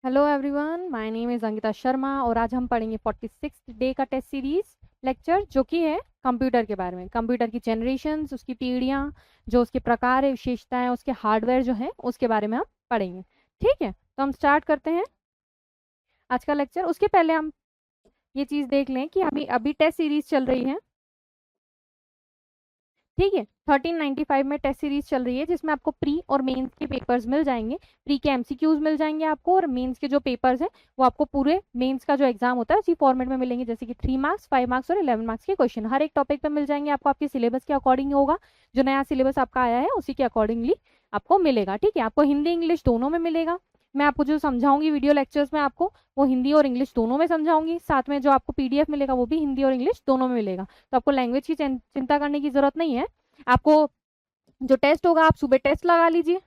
Hello everyone, my name is Ankita Sharma और आज हम पढ़ेंगे 46 डे का टेस्ट सीरीज लेक्चर जो कि है कंप्यूटर के बारे में। कंप्यूटर की जनरेशन्स, उसकी पीढ़ियाँ, जो उसके प्रकार है, विशेषताएं, उसके हार्डवेयर जो है उसके बारे में हम पढ़ेंगे। ठीक है, तो हम स्टार्ट करते हैं आज का लेक्चर। उसके पहले हम ये चीज़ देख लें कि अभी अभी टेस्ट सीरीज चल रही है। ठीक है, 1395 में टेस्ट सीरीज चल रही है जिसमें आपको प्री और मेंस के पेपर्स मिल जाएंगे। प्री के एमसीक्यूज मिल जाएंगे आपको और मेंस के जो पेपर्स हैं वो आपको पूरे मेंस का जो एग्जाम होता है उसी फॉर्मेट में मिलेंगे, जैसे कि 3 मार्क्स, 5 मार्क्स और 11 मार्क्स के क्वेश्चन हर एक टॉपिक पे मिल जाएंगे आपको। आपके सिलेबस के अकॉर्डिंग होगा, जो नया सिलेबस आपका आया है उसी के अकॉर्डिंगली आपको मिलेगा। ठीक है, आपको हिंदी इंग्लिश दोनों में मिलेगा। मैं आपको जो समझाऊंगी वीडियो लेक्चर्स में आपको वो हिंदी और इंग्लिश दोनों में समझाऊंगी। साथ में जो आपको पीडीएफ मिलेगा वो भी हिंदी और इंग्लिश दोनों में मिलेगा। तो आपको लैंग्वेज की चिंता करने की जरूरत नहीं है। आपको जो टेस्ट होगा, आप सुबह टेस्ट लगा लीजिए,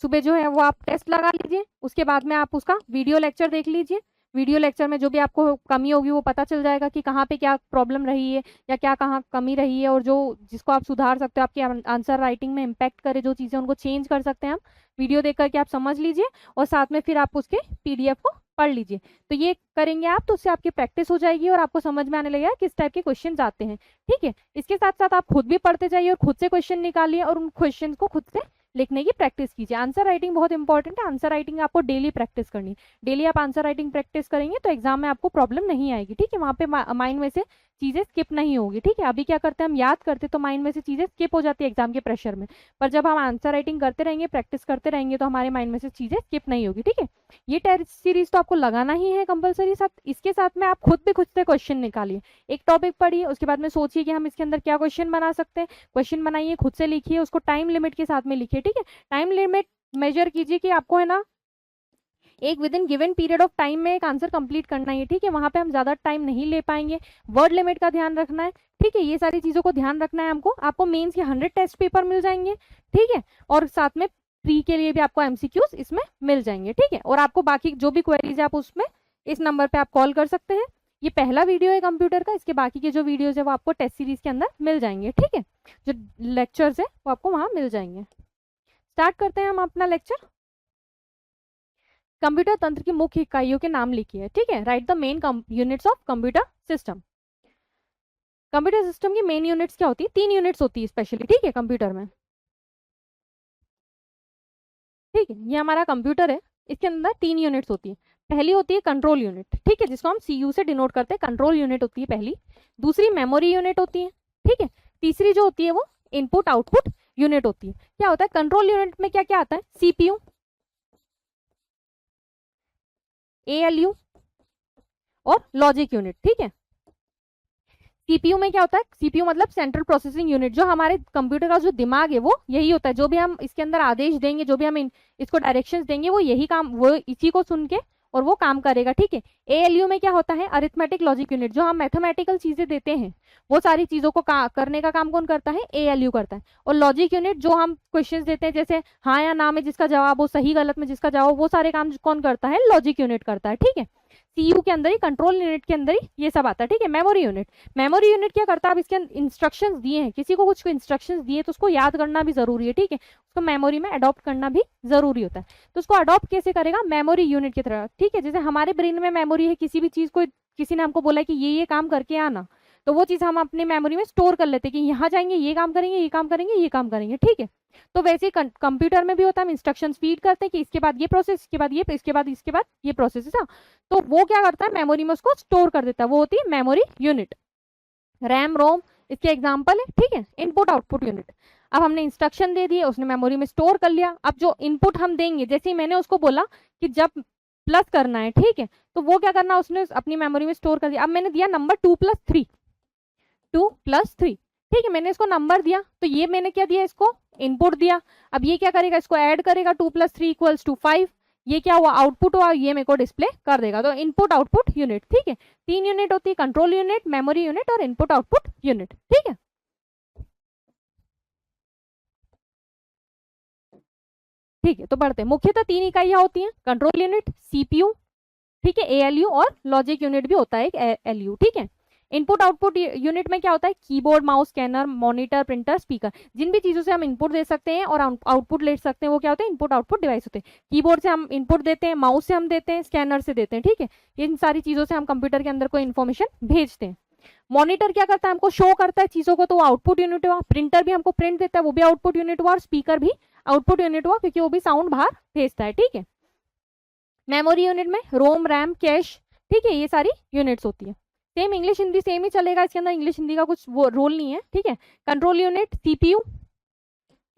सुबह जो है वो आप टेस्ट लगा लीजिए। उसके बाद में आप उसका वीडियो लेक्चर देख लीजिए। वीडियो लेक्चर में जो भी आपको कमी होगी वो पता चल जाएगा कि कहाँ पे क्या प्रॉब्लम रही है या क्या कहाँ कमी रही है, और जो जिसको आप सुधार सकते हो, आपके आंसर राइटिंग में इम्पैक्ट करे जो चीज़ें उनको चेंज कर सकते हैं हम। वीडियो देख करके आप समझ लीजिए और साथ में फिर आप उसके पीडीएफ को पढ़ लीजिए। तो ये करेंगे आप तो उससे आपकी प्रैक्टिस हो जाएगी और आपको समझ में आने लगेगा किस टाइप के क्वेश्चन आते हैं। ठीक है, इसके साथ साथ आप खुद भी पढ़ते जाइए और खुद से क्वेश्चन निकालिए और उन क्वेश्चन को खुद से लिखने की प्रैक्टिस कीजिए। आंसर राइटिंग बहुत इंपॉर्टेंट है। आंसर राइटिंग आपको डेली प्रैक्टिस करनी है। डेली आप आंसर राइटिंग प्रैक्टिस करेंगे तो एग्जाम में आपको प्रॉब्लम नहीं आएगी। ठीक है, वहां पे माइंड में से चीजें स्किप नहीं होगी। ठीक है, अभी क्या करते हैं हम याद करते तो माइंड में से चीजें स्किप हो जाती है एग्जाम के प्रेशर में, पर जब हम आंसर राइटिंग करते रहेंगे, प्रैक्टिस करते रहेंगे तो हमारे माइंड में से चीजें स्किप नहीं होगी। ठीक है, ये टेस्ट सीरीज तो आपको लगाना ही है कंपलसरी। साथ इसके साथ में आप खुद भी खुद से क्वेश्चन निकालिए। एक टॉपिक पढ़िए, उसके बाद में सोचिए कि हम इसके अंदर क्या क्वेश्चन बना सकते हैं। क्वेश्चन बनाइए, खुद से लिखिए, उसको टाइम लिमिट के साथ में लिखिए। ठीक है, टाइम लिमिट मेजर कीजिए कि आपको है ना एक with in given period of time में एक आंसर कंप्लीट करना है। ठीक है, वहां पे हम ज्यादा टाइम नहीं ले पाएंगे। वर्ड लिमिट का ध्यान रखना है। ठीक है, ये सारी चीजों को ध्यान रखना है हमको। आपको मेंस के 100 टेस्ट पेपर मिल जाएंगे। ठीक है, और साथ में प्री के लिए भी आपको एमसीक्यूज इसमें मिल जाएंगे। ठीक है, और आपको बाकी जो भी क्वेरीज है आप उसमें इस नंबर पे आप कॉल कर सकते हैं। ये पहला वीडियो है कंप्यूटर का, इसके बाकी के जो वीडियोज है वो आपको टेस्ट सीरीज के अंदर मिल जाएंगे। ठीक है, जो लेक्चर्स है वो आपको वहां मिल जाएंगे। स्टार्ट करते हैं हम अपना लेक्चर। कंप्यूटर तंत्र की मुख्य इकाइयों के नाम लिखिए। ठीक है, right the main units of computer system. Computer system की मेन यूनिट्स क्या होती है? 3 यूनिट्स होती है स्पेशली। ठीक है, कंप्यूटर में। ठीक है, ये हमारा कंप्यूटर है, इसके अंदर 3 यूनिट्स होती है। पहली होती है कंट्रोल यूनिट। ठीक है, जिसको हम सीयू से डिनोट करते हैं, कंट्रोल यूनिट होती है पहली। दूसरी मेमोरी यूनिट होती है। ठीक है, तीसरी जो होती है वो इनपुट आउटपुट यूनिट होती है। क्या होता है कंट्रोल यूनिट में? क्या क्या आता है? सीपीयू, एएलयू और लॉजिक यूनिट। ठीक है, सीपीयू में क्या होता है? सीपीयू मतलब सेंट्रल प्रोसेसिंग यूनिट। जो हमारे कंप्यूटर का जो दिमाग है वो यही होता है। जो भी हम इसके अंदर आदेश देंगे, जो भी हम इसको डायरेक्शंस देंगे, वो यही काम, वो इसी को सुन के और वो काम करेगा। ठीक है, एएलयू में क्या होता है? Arithmetic logic unit. जो हम मैथमेटिकल चीजें देते हैं वो सारी चीजों को करने का काम कौन करता है? एएलयू करता है। और लॉजिक यूनिट जो हम क्वेश्चन देते हैं, जैसे हाँ या ना में जिसका जवाब हो, सही गलत में जिसका जवाब, वो सारे काम कौन करता है? लॉजिक यूनिट करता है। ठीक है, सीयू के अंदर ही, कंट्रोल यूनिट के अंदर ही ये सब आता है। ठीक है, मेमोरी यूनिट। मेमोरी यूनिट क्या करता है? अब इसके इंस्ट्रक्शंस दिए हैं, किसी को कुछ इंस्ट्रक्शंस दिए तो उसको याद करना भी जरूरी है। ठीक है, उसको मेमोरी में अडॉप्ट करना भी जरूरी होता है। तो उसको अडॉप्ट कैसे करेगा? मेमोरी यूनिट की तरह। ठीक है, जैसे हमारे ब्रेन में मेमोरी है, किसी भी चीज को किसी ने हमको बोला कि ये काम करके आना, तो वो चीज हम अपनी मेमोरी में स्टोर कर लेते हैं कि यहाँ जाएंगे, ये काम करेंगे, ये काम करेंगे, ये काम करेंगे। ठीक है, तो वैसे ही कंप्यूटर में भी होता है। हम इंस्ट्रक्शंस फीड करते हैं कि इसके बाद ये प्रोसेस, इसके बाद ये, इसके बाद इसके बाद ये प्रोसेस है। तो वो क्या करता है? मेमोरी में उसको स्टोर कर देता है। वो होती है मेमोरी यूनिट। रैम, रोम इसके एग्जाम्पल है। ठीक है, इनपुट आउटपुट यूनिट। अब हमने इंस्ट्रक्शन दे दिए, उसने मेमोरी में स्टोर कर लिया। अब जो इनपुट हम देंगे, जैसे ही मैंने उसको बोला कि जब प्लस करना है, ठीक है, तो वो क्या करना, उसने अपनी मेमोरी में स्टोर कर दिया। अब मैंने दिया नंबर 2+3, 2+3। ठीक है, मैंने इसको नंबर दिया, तो ये मैंने क्या दिया? इसको इनपुट दिया। अब ये क्या करेगा? इसको ऐड करेगा, 2+3 = 5। ये क्या हुआ? आउटपुट हुआ, ये मेरे को डिस्प्ले कर देगा। तो इनपुट आउटपुट यूनिट। ठीक है, 3 यूनिट होती है, कंट्रोल यूनिट, मेमोरी यूनिट और इनपुट आउटपुट यूनिट। ठीक है, ठीक है, तो बढ़ते हैं। मुख्यतः 3 इकाइयां होती हैं, कंट्रोल यूनिट, सीपीयू, ठीक है, एएलयू और लॉजिक यूनिट भी होता है एक एलयू। ठीक है, इनपुट आउटपुट यूनिट में क्या होता है, keyboard, mouse, scanner, monitor, printer, speaker, जिन भी चीजों से हम इनपुट दे सकते हैं और आउटपुट ले सकते हैं वो क्या होते हैं, इनपुट आउटपुट डिवाइस होते हैं। कीबोर्ड से हम इनपुट देते हैं, माउस से हम देते हैं, स्कैनर से देते हैं, ठीक है, इन सारी चीजों से हम कंप्यूटर के अंदर कोई इन्फॉर्मेशन भेजते हैं। मॉनिटर क्या करता है, हमको शो करता है चीजों को, तो वो आउटपुट यूनिट हुआ। प्रिंटर भी हमको प्रिंट देता है, वो भी आउटपुट यूनिट हुआ। और स्पीकर भी आउटपुट यूनिट हुआ, क्योंकि वो भी साउंड बाहर भेजता है, ठीक है। मेमोरी यूनिट में रोम, रैम, कैश, ठीक है, ये सारी यूनिट्स होती है। सेम इंग्लिश हिंदी सेम ही चलेगा, इसके अंदर इंग्लिश हिंदी का कुछ वो रोल नहीं है, ठीक है। कंट्रोल यूनिट सीपीयू,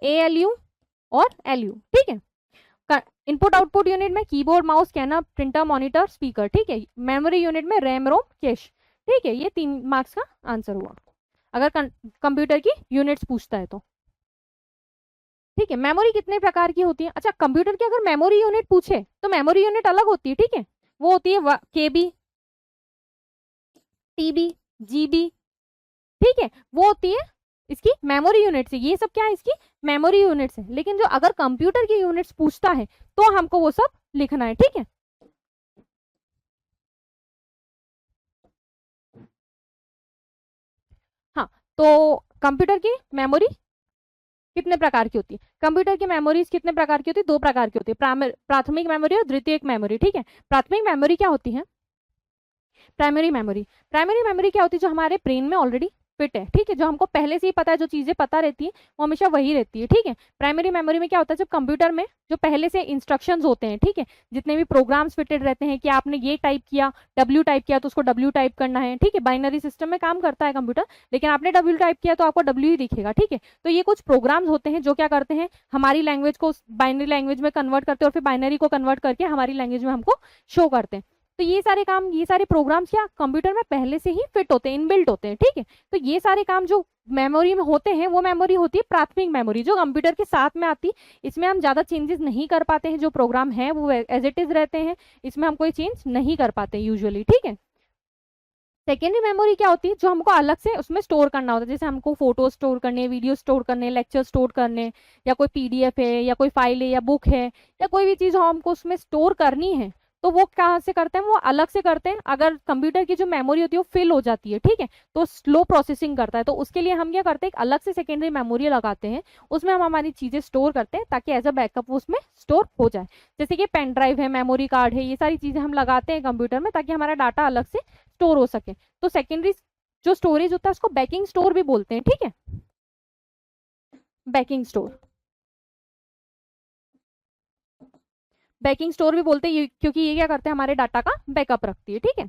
एएलयू और एलयू, ठीक है। इनपुट आउटपुट यूनिट में keyboard, mouse, scanner, printer, monitor, speaker, ठीक है। मेमोरी यूनिट में रैम, रोम, कैश, ठीक है। ये 3 मार्क्स का आंसर हुआ अगर कंप्यूटर की यूनिट्स पूछता है तो, ठीक है। मेमोरी कितने प्रकार की होती है, अच्छा कंप्यूटर की अगर मेमोरी यूनिट पूछे तो मेमोरी यूनिट अलग होती है, ठीक है। वो होती है केबी, टीबी, जीबी, ठीक है, वो होती है इसकी मेमोरी यूनिट से। ये सब क्या है, इसकी मेमोरी यूनिट्स है। लेकिन जो अगर कंप्यूटर की यूनिट्स पूछता है तो हमको वो सब लिखना है, ठीक है। हाँ, तो कंप्यूटर की मेमोरी कितने प्रकार की होती है, कंप्यूटर की मेमोरीज कितने प्रकार की होती है, 2 प्रकार की होती है, प्राथमिक मेमोरी और द्वितीयक मेमोरी, ठीक है। प्राथमिक मेमोरी क्या होती है, प्राइमरी मेमोरी। प्राइमरी मेमोरी क्या होती है, जो हमारे ब्रेन में ऑलरेडी फिट है, ठीक है, जो हमको पहले से ही पता है, जो चीजें पता रहती है वो हमेशा वही रहती है, ठीक है। प्राइमरी मेमोरी में क्या होता है, जब कंप्यूटर में जो पहले से इंस्ट्रक्शंस होते हैं, ठीक है, जितने भी प्रोग्राम्स फिटेड रहते हैं कि आपने ये टाइप किया, डब्ल्यू टाइप किया तो उसको डब्ल्यू टाइप करना है, ठीक है। बाइनरी सिस्टम में काम करता है कंप्यूटर, लेकिन आपने डब्ल्यू टाइप किया तो आपको डब्ल्यू ही दिखेगा, ठीक है। तो ये कुछ प्रोग्राम्स होते हैं जो क्या करते हैं, हमारी लैंग्वेज को बाइनरी लैंग्वेज में कन्वर्ट करते हैं और फिर बाइनरी को कन्वर्ट करके हमारी लैंग्वेज में हमको शो करते हैं। तो ये सारे काम, ये सारे प्रोग्राम्स क्या कंप्यूटर में पहले से ही फिट होते हैं, इनबिल्ट होते हैं, ठीक है। तो ये सारे काम जो मेमोरी में होते हैं वो मेमोरी होती है प्राथमिक मेमोरी, जो कंप्यूटर के साथ में आती है। इसमें हम ज्यादा चेंजेस नहीं कर पाते हैं, जो प्रोग्राम है वो एज इट इज रहते हैं, इसमें हम कोई चेंज नहीं कर पाते यूजुअली, ठीक है। सेकेंडरी मेमोरी क्या होती है, जो हमको अलग से उसमें स्टोर करना होता है, जैसे हमको फोटो स्टोर करने, वीडियो स्टोर करने, लेक्चर स्टोर करने, या कोई पीडीएफ है या कोई फाइल है या बुक है या कोई भी चीज हमको उसमें स्टोर करनी है, तो वो कहाँ से करते हैं, वो अलग से करते हैं। अगर कंप्यूटर की जो मेमोरी होती है वो फिल हो जाती है, ठीक है, तो स्लो प्रोसेसिंग करता है, तो उसके लिए हम क्या करते हैं, एक अलग से सेकेंडरी मेमोरी लगाते हैं, उसमें हम हमारी चीजें स्टोर करते हैं ताकि एज अ बैकअप वो उसमें स्टोर हो जाए। जैसे कि पेन ड्राइव है, मेमोरी कार्ड है, ये सारी चीजें हम लगाते हैं कंप्यूटर में ताकि हमारा डाटा अलग से स्टोर हो सके। तो सेकेंडरी जो स्टोरेज होता है उसको बैकिंग स्टोर भी बोलते हैं, ठीक है, बैकिंग स्टोर, बैकिंग स्टोर भी बोलते हैं क्योंकि ये क्या करते हैं, हमारे डाटा का बैकअप रखती है, ठीक है।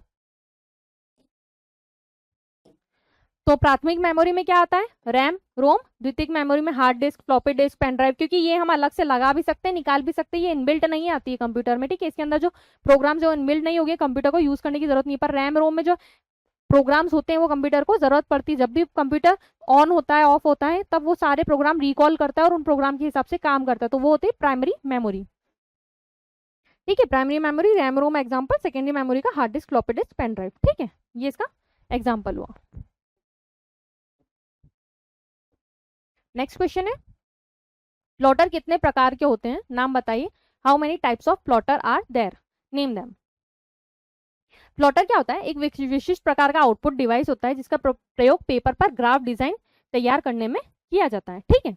तो प्राथमिक मेमोरी में क्या आता है, रैम, रोम। द्वितीयक मेमोरी में hard disk, floppy disk, pen drive, क्योंकि ये हम अलग से लगा भी सकते हैं, निकाल भी सकते हैं, ये इनबिल्ट नहीं आती है कंप्यूटर में, ठीक है। इसके अंदर जो प्रोग्राम जो इनबिल्ट नहीं हो गए, कंप्यूटर को यूज करने की जरूरत नहीं, पर रैम रोम में जो प्रोग्राम्स होते हैं वो कंप्यूटर को जरूरत पड़ती है। जब भी कंप्यूटर ऑन होता है, ऑफ होता है, तब वो सारे प्रोग्राम रिकॉल करता है और उन प्रोग्राम के हिसाब से काम करता है, तो वो होती है प्राइमरी मेमोरी, ठीक है। Primary memory RAM ROM example, secondary memory का hard disk, floppy disk, pen drive, ठीक है, ये इसका एग्जांपल हुआ। नेक्स्ट क्वेश्चन है, प्लॉटर कितने प्रकार के होते हैं, नाम बताइए। How many types of plotter are there, name them. Plotter क्या होता है, एक विशिष्ट प्रकार का आउटपुट डिवाइस होता है जिसका प्रयोग पेपर पर ग्राफ डिजाइन तैयार करने में किया जाता है, ठीक है।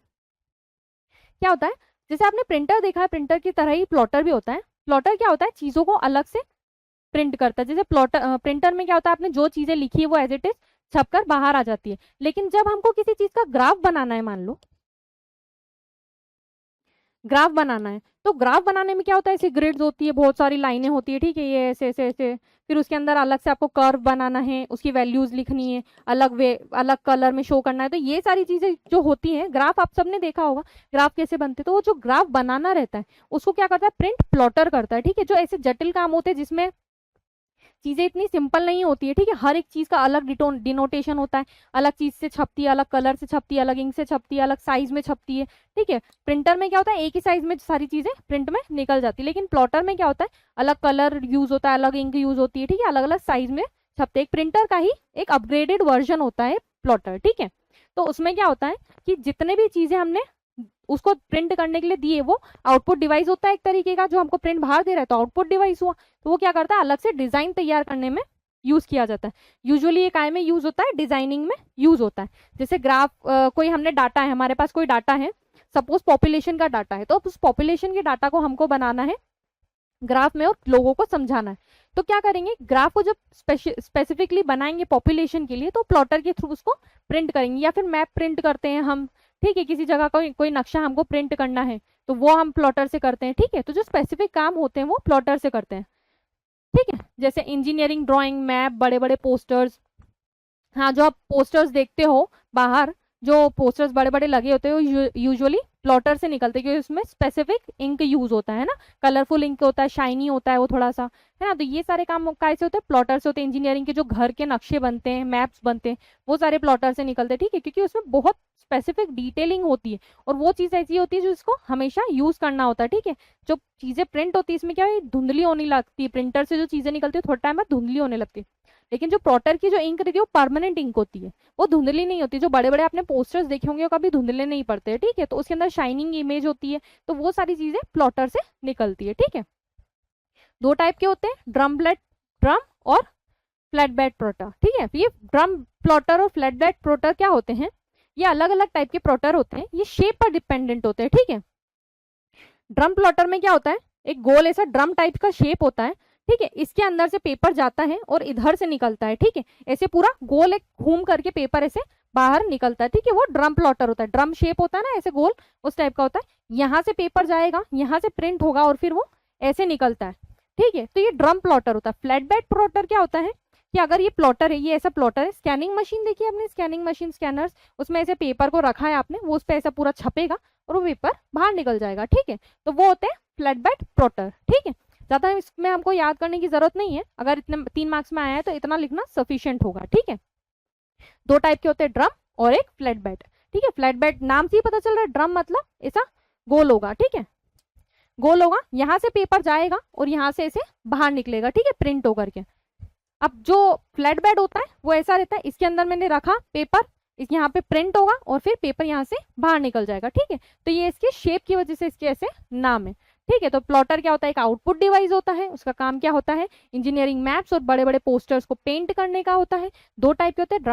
क्या होता है, जैसे आपने प्रिंटर देखा है, प्रिंटर की तरह ही प्लॉटर भी होता है। प्लॉटर क्या होता है, चीजों को अलग से प्रिंट करता है। जैसे प्लॉटर प्रिंटर में क्या होता है, आपने जो चीजें लिखी है वो एज इट इज छपकर बाहर आ जाती है। लेकिन जब हमको किसी चीज का ग्राफ बनाना है, मान लो ग्राफ बनाना है, तो ग्राफ बनाने में क्या होता है, ऐसी ग्रिड्स होती है, बहुत सारी लाइनें होती है, ठीक है, ये ऐसे ऐसे ऐसे, फिर उसके अंदर अलग से आपको कर्व बनाना है, उसकी वैल्यूज लिखनी है, अलग वे अलग कलर में शो करना है। तो ये सारी चीजें जो होती हैं, ग्राफ आप सबने देखा होगा ग्राफ कैसे बनते हैं, तो वो जो ग्राफ बनाना रहता है उसको क्या करता है, प्रिंट प्लॉटर करता है, ठीक है। जो ऐसे जटिल काम होते हैं जिसमें चीजें इतनी सिंपल नहीं होती है, ठीक है, हर एक चीज का अलग डिनोटेशन होता है, अलग चीज से छपती है, अलग कलर से छपती है, अलग इंक से छपती है, अलग साइज में छपती है, ठीक है। प्रिंटर में क्या होता है, एक ही साइज में सारी चीजें प्रिंट में निकल जाती है, लेकिन प्लॉटर में क्या होता है, अलग कलर यूज होता है, अलग इंक यूज होती है, ठीक है, अलग अलग साइज में छपते हैं। एक प्रिंटर का ही एक अपग्रेडेड वर्जन होता है प्लॉटर, ठीक है। तो उसमें क्या होता है कि जितने भी चीजें हमने उसको प्रिंट करने के लिए दिए, वो आउटपुट डिवाइस होता है एक तरीके का, जो हमको प्रिंट बाहर दे रहा है तो आउटपुट डिवाइस हुआ। तो वो क्या करता है, अलग से डिजाइन तैयार करने में यूज किया जाता है। यूजुअली ये काय में यूज होता है, डिजाइनिंग में यूज होता है। जैसे ग्राफ, कोई हमने डाटा है, हमारे पास कोई डाटा है, सपोज पॉपुलेशन का डाटा है, तो उस पॉपुलेशन के डाटा को हमको बनाना है ग्राफ में और लोगों को समझाना है। तो क्या करेंगे, ग्राफ को जब स्पेसिफिकली बनाएंगे पॉपुलेशन के लिए, तो प्लॉटर के थ्रू उसको प्रिंट करेंगे, या फिर मैप प्रिंट करते हैं हम, ठीक है, किसी जगह का कोई नक्शा हमको प्रिंट करना है तो वो हम प्लॉटर से करते हैं, ठीक है। तो जो स्पेसिफिक काम होते हैं वो प्लॉटर से करते हैं, ठीक है। जैसे इंजीनियरिंग ड्राइंग, मैप, बड़े बड़े पोस्टर्स, हाँ जो आप पोस्टर्स देखते हो बाहर, जो पोस्टर्स बड़े बड़े लगे होते हैं यूजुअली प्लॉटर से निकलते हैं, क्योंकि उसमें स्पेसिफिक इंक यूज होता है ना, कलरफुल इंक होता है, शाइनी होता है वो थोड़ा सा, है ना। तो ये सारे काम कैसे होते हैं, प्लॉटर से होते हैं। इंजीनियरिंग के जो घर के नक्शे बनते हैं, मैप्स बनते हैं, वो सारे प्लॉटर से निकलते हैं, ठीक है, क्योंकि उसमें बहुत स्पेसिफिक डिटेलिंग होती है और वो चीज ऐसी होती है जो इसको हमेशा यूज करना होता है, ठीक है। जो चीजें प्रिंट होती है इसमें क्या है, धुंधली होने लगती है, प्रिंटर से जो चीजें निकलती है थोड़ा टाइम बाद धुंधली होने लगती है। लेकिन जो प्लॉटर की जो इंक रहती है वो परमानेंट इंक होती है, वो धुंधली नहीं होती। जो बड़े बड़े आपने पोस्टर्स देखे होंगे वो कभी धुंधले नहीं पड़ते हैं, ठीक है। तो उसके अंदर शाइनिंग इमेज होती है, तो वो सारी चीजें प्लॉटर से निकलती है, ठीक है। दो टाइप के होते हैं, ड्रम और फ्लैट बेड प्लॉटर, ठीक है। ये ड्रम प्लॉटर और फ्लैट बेड प्लॉटर क्या होते हैं, ये अलग अलग टाइप के प्लॉटर होते हैं, ये शेप पर डिपेंडेंट होते हैं, ठीक है। ड्रम प्लॉटर में क्या होता है, एक गोल ऐसा ड्रम टाइप का शेप होता है, ठीक है। इसके अंदर से पेपर जाता है और इधर से निकलता है, ठीक है। ऐसे पूरा गोल एक घूम करके पेपर ऐसे बाहर निकलता है, ठीक है। वो ड्रम प्लॉटर होता है, ड्रम शेप होता है ना ऐसे गोल, उस टाइप का होता है। यहाँ से पेपर जाएगा, यहाँ से प्रिंट होगा और फिर वो ऐसे निकलता है, ठीक है। तो ये ड्रम प्लॉटर होता है। फ्लैट बेड प्लॉटर क्या होता है कि अगर ये प्लॉटर है, ये ऐसा प्लॉटर है, स्कैनिंग मशीन देखिए आपने, स्कैनिंग मशीन, स्कैनर्स, उसमें ऐसे पेपर को रखा है आपने, वो उस पर ऐसा पूरा छपेगा और वो पेपर बाहर निकल जाएगा, ठीक है। तो वो होते हैं फ्लैट बेड प्लॉटर, ठीक है। ज्यादा इसमें हमको याद करने की जरूरत नहीं है, अगर इतने 3 मार्क्स में आया है तो इतना लिखना सफिशिएंट होगा, ठीक है। दो टाइप के होते हैं, ड्रम और एक फ्लैट बेड, ठीक है। फ्लैट बेड नाम से ही पता चल रहा है, ड्रम मतलब ऐसा गोल होगा, ठीक है, गोल होगा, यहाँ से पेपर जाएगा और यहाँ से ऐसे बाहर निकलेगा, ठीक है, प्रिंट होकर के। अब जो फ्लैट बेड होता है वो ऐसा रहता है, इसके अंदर मैंने रखा पेपर, इस यहाँ पे प्रिंट होगा और फिर पेपर यहाँ से बाहर निकल जाएगा, ठीक है। तो ये इसके शेप की वजह से इसके ऐसे नाम है, ठीक है। तो प्लॉटर क्या होता है, एक आउटपुट डिवाइस होता है, उसका काम क्या होता है, इंजीनियरिंग मैप्स और बड़े बड़े पोस्टर्स को पेंट करने का होता है। दो टाइप के होते हैं,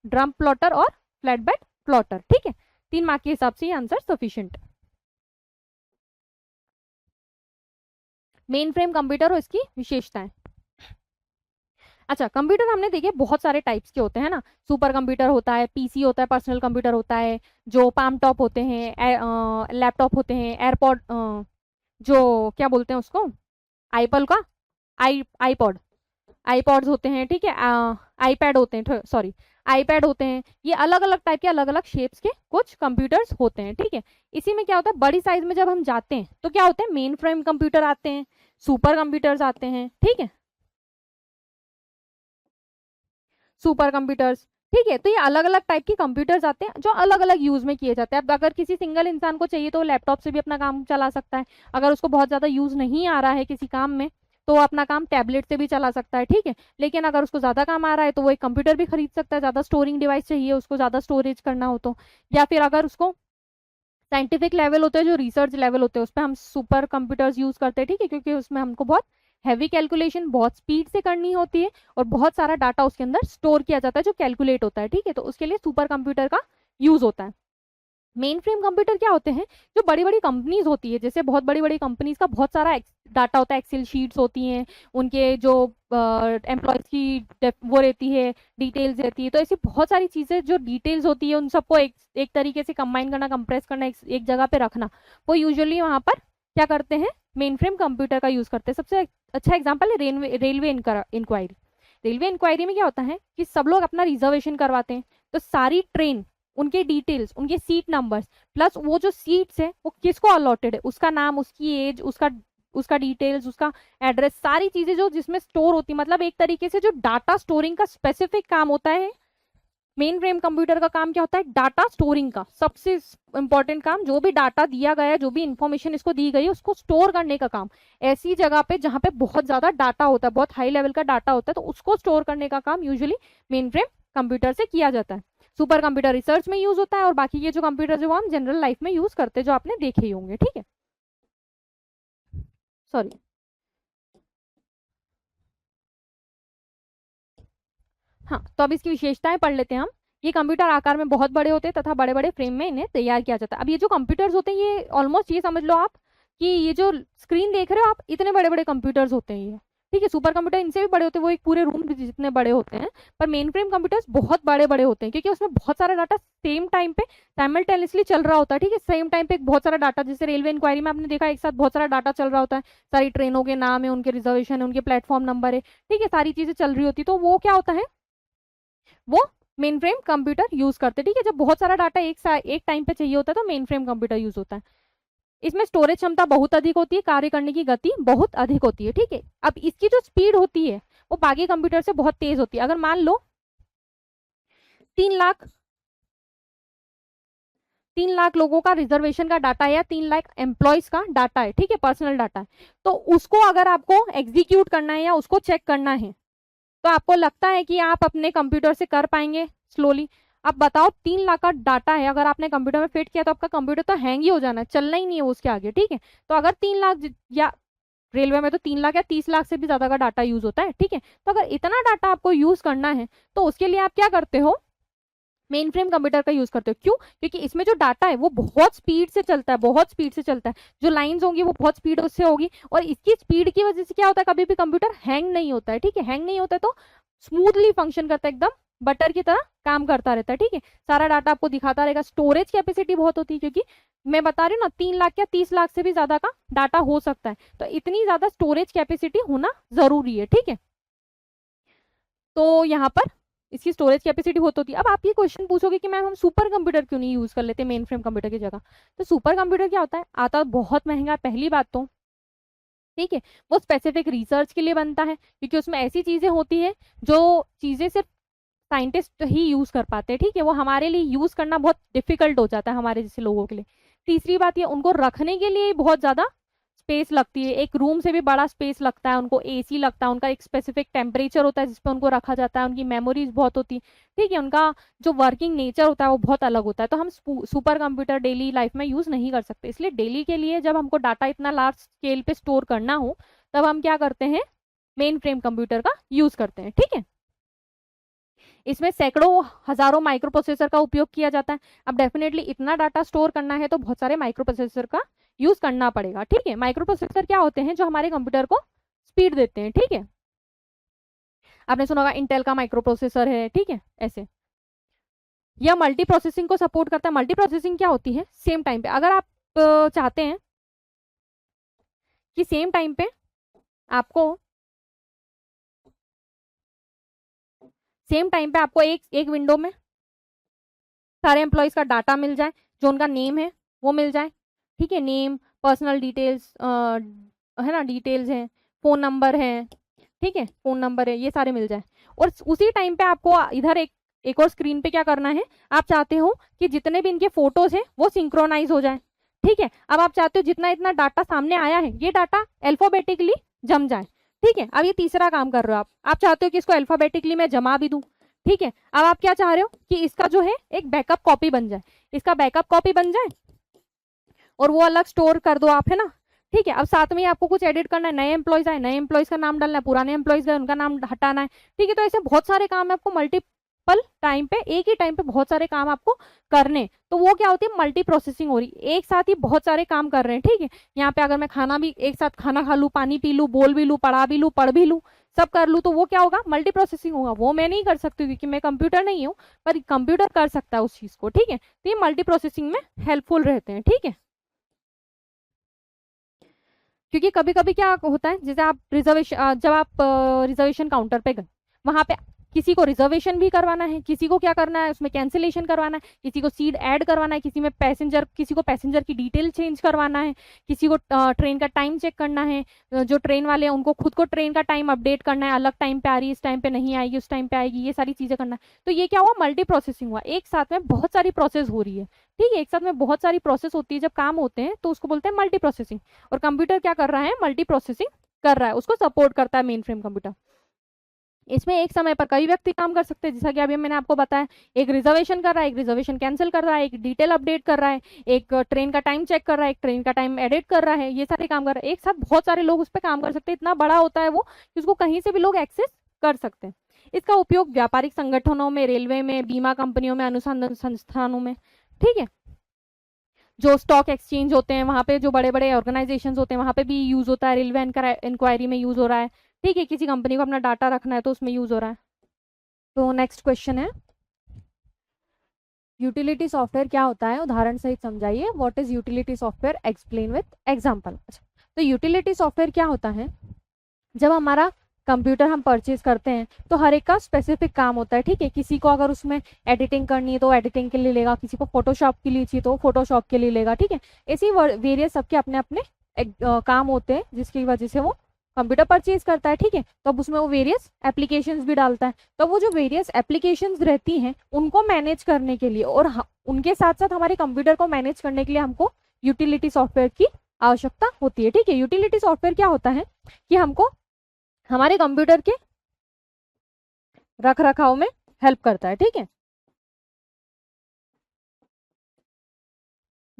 ड्रम प्लॉटर और फ्लैट बेड प्लॉटर, ठीक है। 3 मार्क के हिसाब से ये answer sufficient. Main frame computer और इसकी विशेषताएं। अच्छा, कंप्यूटर हमने देखे बहुत सारे टाइप्स के होते हैं ना, सुपर कंप्यूटर होता है, पीसी होता है, पर्सनल कंप्यूटर होता है, जो पाम टॉप होते हैं, लैपटॉप होते हैं, एयरपॉड, जो क्या बोलते हैं उसको, आईपल का आईपॉड, आईपॉड्स होते हैं, ठीक है, आईपैड होते हैं, सॉरी आईपैड होते हैं। ये अलग अलग टाइप के, अलग अलग शेप्स के कुछ कंप्यूटर्स होते हैं, ठीक है। इसी में क्या होता है, बड़ी साइज में जब हम जाते हैं तो क्या होते हैं, मेन फ्रेम कंप्यूटर आते हैं, सुपर कंप्यूटर्स आते हैं, ठीक है, सुपर कंप्यूटर्स, ठीक है। तो ये अलग अलग टाइप के कंप्यूटर्स आते हैं जो अलग अलग यूज में किए जाते हैं। अब अगर किसी सिंगल इंसान को चाहिए तो लैपटॉप से भी अपना काम चला सकता है, अगर उसको बहुत ज्यादा यूज नहीं आ रहा है किसी काम में तो वो अपना काम टैबलेट से भी चला सकता है, ठीक है। लेकिन अगर उसको ज्यादा काम आ रहा है तो वो एक कंप्यूटर भी खरीद सकता है, ज्यादा स्टोरिंग डिवाइस चाहिए उसको, ज्यादा स्टोरेज करना हो तो, या फिर अगर उसको साइंटिफिक लेवल होते हैं, जो रिसर्च लेवल होते हैं, उस पर हम सुपर कंप्यूटर्स यूज करते हैं, ठीक है, क्योंकि उसमें हमको बहुत हैवी कैलकुलेशन बहुत स्पीड से करनी होती है और बहुत सारा डाटा उसके अंदर स्टोर किया जाता है जो कैलकुलेट होता है, ठीक है। तो उसके लिए सुपर कंप्यूटर का यूज होता है। मेन फ्रेम कंप्यूटर क्या होते हैं, जो बड़ी बड़ी कंपनीज होती है, जैसे बहुत बड़ी बड़ी कंपनीज का बहुत सारा डाटा होता है, एक्सेल शीट्स होती हैं, उनके जो एम्प्लॉयज की वो रहती है, डिटेल्स रहती है, तो ऐसी बहुत सारी चीजें जो डिटेल्स होती है उन सबको एक तरीके से कंबाइन करना, कंप्रेस करना, एक जगह पे रखना, वो यूजुअली वहां पर क्या करते हैं, मेन फ्रेम कंप्यूटर का यूज करते हैं। सबसे अच्छा एग्जाम्पल है रेलवे इंक्वायरी। रेलवे इंक्वायरी में क्या होता है कि सब लोग अपना रिजर्वेशन करवाते हैं, तो सारी ट्रेन, उनके डिटेल्स, उनके सीट नंबर्स, प्लस वो जो सीट्स है वो किसको अलॉटेड है, उसका नाम, उसकी एज, उसका डिटेल्स, उसका एड्रेस, सारी चीजें जो जिसमें स्टोर होती, मतलब एक तरीके से जो डाटा स्टोरिंग का स्पेसिफिक काम होता है। मेन फ्रेम कंप्यूटर का काम क्या होता है, डाटा स्टोरिंग का सबसे इंपॉर्टेंट काम, जो भी डाटा दिया गया है, जो भी इंफॉर्मेशन इसको दी गई है उसको स्टोर करने का काम, ऐसी जगह पे जहां पे बहुत ज्यादा डाटा होता है, बहुत हाई लेवल का डाटा होता है, तो उसको स्टोर करने का काम यूजुअली मेन फ्रेम कंप्यूटर से किया जाता है। सुपर कंप्यूटर रिसर्च में यूज होता है और बाकी ये जो कंप्यूटर जो हम जनरल लाइफ में यूज करते हैं, जो आपने देखे ही होंगे, ठीक है, सॉरी। हाँ, तो अब इसकी विशेषताएं पढ़ लेते हैं हम। ये कंप्यूटर आकार में बहुत बड़े होते हैं तथा बड़े बड़े फ्रेम में इन्हें तैयार किया जाता है। अब ये जो कंप्यूटर्स होते हैं ये ऑलमोस्ट ये समझ लो आप कि ये जो स्क्रीन देख रहे हो आप, इतने बड़े बड़े कंप्यूटर्स होते हैं ये, ठीक है। सुपर कंप्यूटर इनसे भी बड़े होते हैं, वो एक पूरे रूम जितने बड़े होते हैं। पर मेन फ्रेम कंप्यूटर्स बहुत बड़े बड़े होते हैं क्योंकि उसमें बहुत सारा डाटा सेम टाइम पे साइमल्टेनियसली चल रहा होता है, ठीक है। सेम टाइम पे बहुत सारा डाटा, जैसे रेलवे इंक्वायरी में आपने देखा एक साथ बहुत सारा डाटा चल रहा होता है, सारी ट्रेनों के नाम है, उनके रिजर्वेशन है, उनके प्लेटफॉर्म नंबर है, ठीक है, सारी चीजें चल रही होती। तो वो क्या होता है, वो मेन फ्रेम कंप्यूटर यूज करते हैं, ठीक है। जब बहुत सारा डाटा एक टाइम पे चाहिए होता है तो मेन फ्रेम कंप्यूटर यूज होता है। इसमें स्टोरेज क्षमता बहुत अधिक होती है, कार्य करने की गति बहुत अधिक होती है, ठीक है। अब इसकी जो स्पीड होती है वो बाकी कंप्यूटर से बहुत तेज होती है। अगर मान लो 3 लाख लोगों का रिजर्वेशन का डाटा है या 3 लाख एम्प्लॉयज का डाटा है, ठीक है, पर्सनल डाटा है, तो उसको अगर आपको एग्जीक्यूट करना है या उसको चेक करना है तो आपको लगता है कि आप अपने कंप्यूटर से कर पाएंगे स्लोली? अब बताओ 3 लाख का डाटा है, अगर आपने कंप्यूटर में फिट किया तो आपका कंप्यूटर तो हैंग ही हो जाना है, चलना ही नहीं है उसके आगे, ठीक है। तो अगर 3 लाख या रेलवे में तो 3 लाख या 30 लाख से भी ज्यादा का डाटा यूज होता है, ठीक है। तो अगर इतना डाटा आपको यूज करना है तो उसके लिए आप क्या करते हो, मेन फ्रेम कंप्यूटर का यूज करते हो। क्यों? क्योंकि इसमें जो डाटा है वो बहुत स्पीड से चलता है, बहुत स्पीड से चलता है, जो लाइंस होंगी वो बहुत स्पीड से होगी, और इसकी स्पीड की वजह से क्या होता है, कभी भी कंप्यूटर हैंग नहीं होता है, ठीक है। हैंग नहीं होता है तो स्मूथली फंक्शन करता है, एकदम बटर की तरह काम करता रहता है, ठीक है। सारा डाटा आपको दिखाता रहेगा। स्टोरेज कैपेसिटी बहुत होती है क्योंकि मैं बता रही हूँ ना 3 लाख या 30 लाख से भी ज्यादा का डाटा हो सकता है, तो इतनी ज्यादा स्टोरेज कैपेसिटी होना जरूरी है, ठीक है। तो यहाँ पर इसकी स्टोरेज कैपेसिटी बहुत होती है। अब आप ये क्वेश्चन पूछोगे कि मैम हम सुपर कंप्यूटर क्यों नहीं यूज कर लेते मेन फ्रेम कंप्यूटर की जगह? तो सुपर कंप्यूटर क्या होता है, आता बहुत महंगा, पहली बात तो, ठीक है। वो स्पेसिफिक रिसर्च के लिए बनता है क्योंकि उसमें ऐसी चीजें होती है जो चीजें सिर्फ साइंटिस्ट ही यूज कर पाते हैं, ठीक है। वो हमारे लिए यूज करना बहुत डिफिकल्ट हो जाता है हमारे जैसे लोगों के लिए। तीसरी बात ये, उनको रखने के लिए बहुत ज्यादा स्पेस लगती है, एक रूम से भी बड़ा स्पेस लगता है उनको, एसी लगता है, उनका एक स्पेसिफिक टेम्परेचर होता है जिसपे उनको रखा जाता है, उनकी मेमोरीज बहुत होती है, ठीक है। उनका जो वर्किंग नेचर होता है वो बहुत अलग होता है। तो हम सुपर कंप्यूटर डेली लाइफ में यूज नहीं कर सकते, इसलिए डेली के लिए जब हमको डाटा इतना लार्ज स्केल पे स्टोर करना हो तब हम क्या करते हैं, मेन फ्रेम कंप्यूटर का यूज करते हैं, ठीक है। इसमें सैकड़ों हजारों माइक्रो प्रोसेसर का उपयोग किया जाता है। अब डेफिनेटली इतना डाटा स्टोर करना है तो बहुत सारे माइक्रो प्रोसेसर का यूज करना पड़ेगा, ठीक है। माइक्रो प्रोसेसर क्या होते हैं, जो हमारे कंप्यूटर को स्पीड देते हैं, ठीक है। आपने सुना होगा इंटेल का माइक्रो प्रोसेसर है, ठीक है, ऐसे। यह मल्टी प्रोसेसिंग को सपोर्ट करता है। मल्टी प्रोसेसिंग क्या होती है, सेम टाइम पे अगर आप चाहते हैं कि सेम टाइम पे आपको एक विंडो में सारे एम्प्लॉयज का डाटा मिल जाए, जो उनका नेम है वो मिल जाए, ठीक है, नेम, पर्सनल डिटेल्स है ना, डिटेल्स है, फोन नंबर है, ठीक है, फोन नंबर है, ये सारे मिल जाए। और उसी टाइम पे आपको इधर एक और स्क्रीन पे क्या करना है, आप चाहते हो कि जितने भी इनके फोटोज हैं वो सिंक्रोनाइज हो जाए, ठीक है। अब आप चाहते हो जितना इतना डाटा सामने आया है ये डाटा अल्फाबेटिकली जम जाए, ठीक है। अब ये तीसरा काम कर रहे हो आप चाहते हो कि इसको अल्फाबेटिकली मैं जमा भी दूं, ठीक है। अब आप क्या चाह रहे हो कि इसका जो है एक बैकअप कॉपी बन जाए, इसका बैकअप कॉपी बन जाए और वो अलग स्टोर कर दो आप, है ना, ठीक है। अब साथ में आपको कुछ एडिट करना है, नए एम्प्लॉयज आए, नए एम्प्लॉयज का नाम डालना है, पुराने एम्प्लॉयज गए उनका नाम हटाना है, ठीक है। तो ऐसे बहुत सारे काम है आपको मल्टीपल टाइम पे, एक ही टाइम पे बहुत सारे काम आपको करने, तो वो क्या होती है, मल्टी प्रोसेसिंग हो रही है, एक साथ ही बहुत सारे काम कर रहे हैं, ठीक है। यहाँ पे अगर मैं खाना भी एक साथ खाना खा लूँ, पानी पी लूँ, बोल भी लूँ, पढ़ा भी लूँ, पढ़ भी लूँ, सब कर लूँ, तो वो क्या होगा, मल्टी प्रोसेसिंग होगा। वो मैं नहीं कर सकती क्योंकि मैं कंप्यूटर नहीं हूँ, पर कंप्यूटर कर सकता है उस चीज को, ठीक है। तो ये मल्टी प्रोसेसिंग में हेल्पफुल रहते हैं, ठीक है। क्योंकि कभी कभी क्या होता है, जैसे आप जब आप रिजर्वेशन काउंटर पे गए, वहां पे किसी को रिजर्वेशन भी करवाना है, किसी को क्या करना है उसमें कैंसिलेशन करवाना है, किसी को सीट ऐड करवाना है, किसी को पैसेंजर की डिटेल चेंज करवाना है, किसी को ट्रेन का टाइम चेक करना है, जो ट्रेन वाले हैं उनको खुद को ट्रेन का टाइम अपडेट करना है, अलग टाइम पे आ रही है, इस टाइम पे नहीं आएगी, उस टाइम पे आएगी, ये सारी चीजें करना है। तो ये क्या हुआ, मल्टी प्रोसेसिंग हुआ, एक साथ में बहुत सारी प्रोसेस हो रही है, ठीक है। एक साथ में बहुत सारी प्रोसेस होती है, जब काम होते हैं तो उसको बोलते हैं मल्टी प्रोसेसिंग। और कंप्यूटर क्या कर रहा है, मल्टी प्रोसेसिंग कर रहा है, उसको सपोर्ट करता है मेन फ्रेम कंप्यूटर। इसमें एक समय पर कई व्यक्ति काम कर सकते हैं, जैसा कि अभी मैंने आपको बताया, एक रिजर्वेशन कर रहा है, एक रिजर्वेशन कैंसिल कर रहा है, एक डिटेल अपडेट कर रहा है, एक ट्रेन का टाइम चेक कर रहा है, एक ट्रेन का टाइम एडिट कर रहा है, ये सारे काम कर रहा है। एक साथ बहुत सारे लोग उस पर काम कर सकते हैं, इतना बड़ा होता है वो कि उसको कहीं से भी लोग एक्सेस कर सकते हैं। इसका उपयोग व्यापारिक संगठनों में, रेलवे में, बीमा कंपनियों में, अनुसंधान संस्थानों में, ठीक है, जो स्टॉक एक्सचेंज होते हैं वहां पे, जो बड़े बड़े ऑर्गेनाइजेशंस होते हैं वहां पे भी यूज होता है, रेलवे इंक्वायरी में यूज हो रहा है, ठीक है, किसी कंपनी को अपना डाटा रखना है तो उसमें यूज हो रहा है। तो नेक्स्ट क्वेश्चन है, यूटिलिटी सॉफ्टवेयर क्या होता है, उदाहरण सहित समझाइए। What is utility software, explain with example. अच्छा, तो यूटिलिटी सॉफ्टवेयर क्या होता है, जब हमारा कंप्यूटर हम परचेज करते हैं तो हर एक का स्पेसिफिक काम होता है, ठीक है, किसी को अगर उसमें एडिटिंग करनी है तो एडिटिंग के लिए लेगा, किसी को फोटोशॉप के लिए चाहिए तो फोटोशॉप के लिए लेगा, ठीक है, ऐसी वेरियस सबके अपने अपने काम होते हैं जिसकी वजह से वो कंप्यूटर परचेज करता है, ठीक है, तो अब उसमें वो वेरियस एप्लीकेशंस भी डालता है, तो वो जो वेरियस एप्लीकेशंस रहती हैं उनको मैनेज करने के लिए और उनके साथ साथ हमारे कंप्यूटर को मैनेज करने के लिए हमको यूटिलिटी सॉफ्टवेयर की आवश्यकता होती है, ठीक है। यूटिलिटी सॉफ्टवेयर क्या होता है कि हमको हमारे कंप्यूटर के रख रखाव में हेल्प करता है, ठीक है,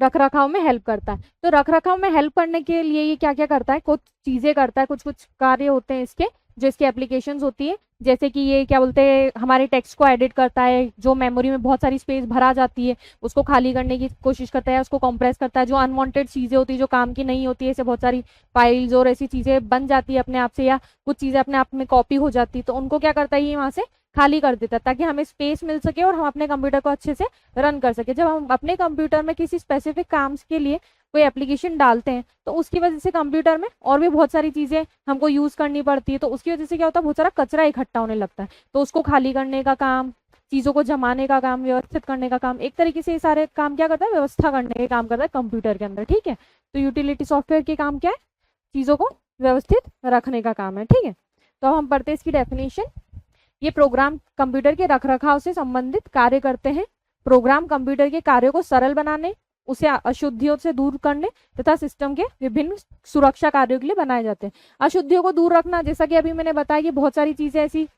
रख रखाव में हेल्प करता है। तो रख रखाव में हेल्प करने के लिए ये क्या क्या करता है, कुछ चीजें करता है, कुछ कुछ कार्य होते हैं इसके, जो इसकी एप्लीकेशंस होती है, जैसे कि ये क्या बोलते हैं, हमारे टेक्स्ट को एडिट करता है, जो मेमोरी में बहुत सारी स्पेस भरा जाती है उसको खाली करने की कोशिश करता है, उसको कंप्रेस करता है, जो अनवांटेड चीजें होती है जो काम की नहीं होती है, ऐसे बहुत सारी फाइल्स और ऐसी चीजें बन जाती है अपने आप से, या कुछ चीजें अपने आप में कॉपी हो जाती है, तो उनको क्या करता है ये वहां से खाली कर देता है ताकि हमें स्पेस मिल सके और हम अपने कंप्यूटर को अच्छे से रन कर सके। जब हम अपने कंप्यूटर में किसी स्पेसिफिक काम के लिए कोई एप्लीकेशन डालते हैं तो उसकी वजह से कंप्यूटर में और भी बहुत सारी चीजें हमको यूज करनी पड़ती है, तो उसकी वजह से क्या होता है, बहुत सारा कचरा इकट्ठा होने लगता है, तो उसको खाली करने का काम, चीजों को जमाने का काम, व्यवस्थित करने का काम, एक तरीके से ये सारे काम क्या करता है, व्यवस्था करने के काम करता है कंप्यूटर के अंदर, ठीक है। तो यूटिलिटी सॉफ्टवेयर के काम क्या है, चीजों को व्यवस्थित रखने का काम है, ठीक है। तो अब हम पढ़ते हैं इसकी डेफिनेशन। ये प्रोग्राम कंप्यूटर के रखरखाव से संबंधित कार्य करते हैं। प्रोग्राम कंप्यूटर के कार्यों को सरल बनाने, उसे अशुद्धियों से दूर करने तथा सिस्टम के विभिन्न सुरक्षा कार्यों के लिए बनाए जाते हैं। अशुद्धियों को दूर रखना, जैसा कि अभी मैंने बताया कि बहुत सारी चीजें ऐसी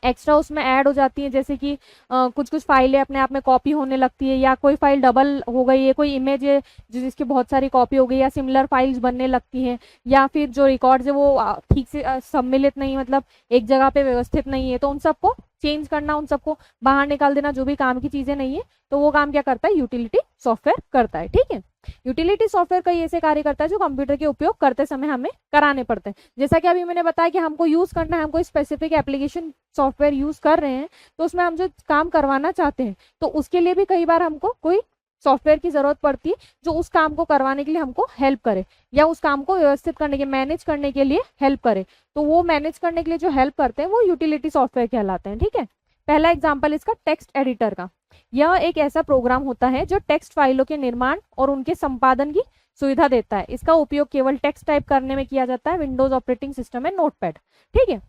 एक्स्ट्रा उसमें ऐड हो जाती है, जैसे कि कुछ कुछ फाइलें अपने आप में कॉपी होने लगती है, या कोई फाइल डबल हो गई है, कोई इमेज है जिसकी बहुत सारी कॉपी हो गई, या सिमिलर फाइल्स बनने लगती हैं, या फिर जो रिकॉर्ड्स है वो ठीक से सम्मिलित नहीं, मतलब एक जगह पे व्यवस्थित नहीं है, तो उन सबको चेंज करना, उन सबको बाहर निकाल देना, जो भी काम की चीजें नहीं है, तो वो काम क्या करता है, यूटिलिटी सॉफ्टवेयर करता है, ठीक है। यूटिलिटी सॉफ्टवेयर कई ऐसे कार्य करता है जो कंप्यूटर के उपयोग करते समय हमें कराने पड़ते हैं। जैसा कि अभी मैंने बताया कि हमको यूज करना है, हम कोई स्पेसिफिक एप्लीकेशन सॉफ्टवेयर यूज कर रहे हैं, तो उसमें हम जो काम करवाना चाहते हैं तो उसके लिए भी कई बार हमको कोई सॉफ्टवेयर की जरूरत पड़ती है जो उस काम को करवाने के लिए हमको हेल्प करे, या उस काम को व्यवस्थित करने के, मैनेज करने के लिए हेल्प करे। तो वो मैनेज करने के लिए जो हेल्प करते हैं वो यूटिलिटी सॉफ्टवेयर कहलाते हैं, ठीक है। पहला एग्जाम्पल इसका टेक्स्ट एडिटर का। यह एक ऐसा प्रोग्राम होता है जो टेक्स्ट फाइलों के निर्माण और उनके संपादन की सुविधा देता है। इसका उपयोग केवल टेक्स्ट टाइप करने में किया जाता है विंडोज ऑपरेटिंग सिस्टम में नोटपैड, ठीक है।